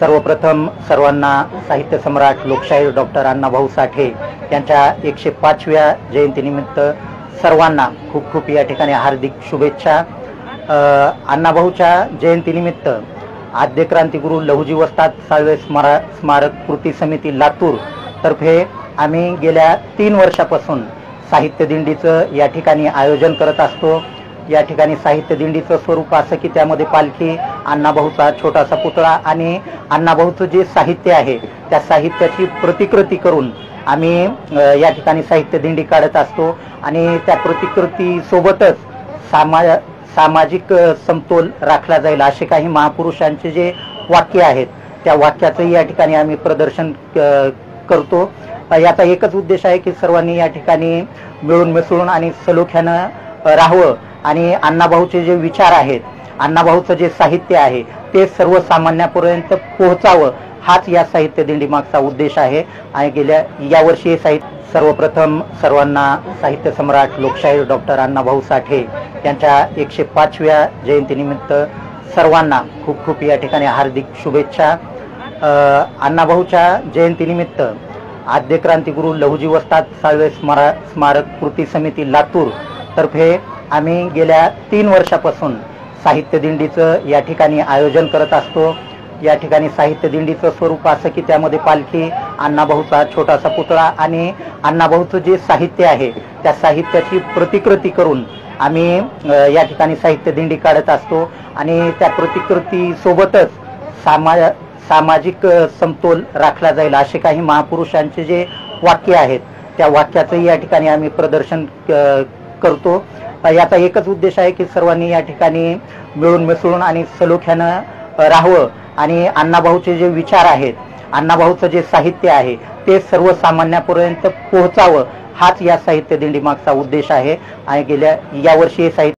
सर्वप्रथम सर्वांना साहित्य सम्राट लोकशाहीर डॉक्टर अण्णाभाऊ साठे यांच्या 105व्या जयंतीनिमित्त सर्वांना खूप खूप या ठिकाणी हार्दिक शुभेच्छा। अण्णाभाऊच्या जयंतीनिमित्त आद्य क्रांतिगुरू लहुजी वस्ताद साळवे स्मारक कृती समिती लातूर तर्फे आम्ही गेल्या 3 वर्षापासून साहित्य दिंडीचं या ठिकाणी आयोजन करत असतो। या ठिकाणी साहित्य दिंडीचं स्वरूप असं की त्यामध्ये पालखी, अण्णाभाऊचा छोटासा पुतळा आणि अण्णाभाऊचं जे साहित्य आहे त्या साहित्याची प्रतिकृती करून आम्ही या ठिकाणी साहित्य दिंडी काढत असतो आणि त्या प्रतिकृती सोबतच सामाजिक समतोल राखला जाईल असे काही महापुरुषांचे जे वाक्य आहेत त्या वाक्याचं या ठिकाणी आम्ही प्रदर्शन करतो। याचा एकच उद्देश आहे की सर्वांनी या ठिकाणी मिळून मिसळून आणि सलोख्यानं राहावं आणि अण्णाभाऊचे जे विचार आहेत, अण्णाभाऊचं जे साहित्य आहे ते सर्वसामान्यापर्यंत पोहोचावं हाच या साहित्य दिंडी मागचा उद्देश आहे। आणि यावर्षी हे साहित्य सर्वप्रथम सर्वांना साहित्य सम्राट लोकशाहीर डॉक्टर अण्णाभाऊ साठे यांच्या 105व्या जयंतीनिमित्त सर्वांना खूप खूप या ठिकाणी हार्दिक शुभेच्छा। अण्णाभाऊच्या जयंतीनिमित्त आद्य क्रांतिगुरू लहुजी वस्ताद साळवे स्मारक कृती समिती लातूर तर्फे आम्ही गेल्या 3 वर्षापासून साहित्य दिंडीचं या ठिकाणी आयोजन करत असतो। या ठिकाणी साहित्य दिंडीचं स्वरूप असं की त्यामध्ये पालखी, अण्णाभाऊचा छोटासा पुतळा आणि अण्णाभाऊचं जे साहित्य आहे त्या साहित्याची प्रतिकृती करून आम्ही या ठिकाणी साहित्य दिंडी काढत असतो आणि त्या प्रतिकृती सोबतच सामाजिक समतोल राखला जाईल असे काही महापुरुषांचे जे वाक्य आहेत त्या वाक्याचं या ठिकाणी आम्ही प्रदर्शन करतो। याचा एकच उद्देश आहे की सर्वांनी या ठिकाणी मिळून मिसळून आणि सलोख्यानं राहावं आणि अण्णाभाऊचे जे विचार आहेत, अण्णाभाऊचं जे साहित्य आहे ते सर्वसामान्यापर्यंत पोहोचावं हाच या साहित्य दिंडी मागचा उद्देश आहे। आणि यावर्षी हे साहित्य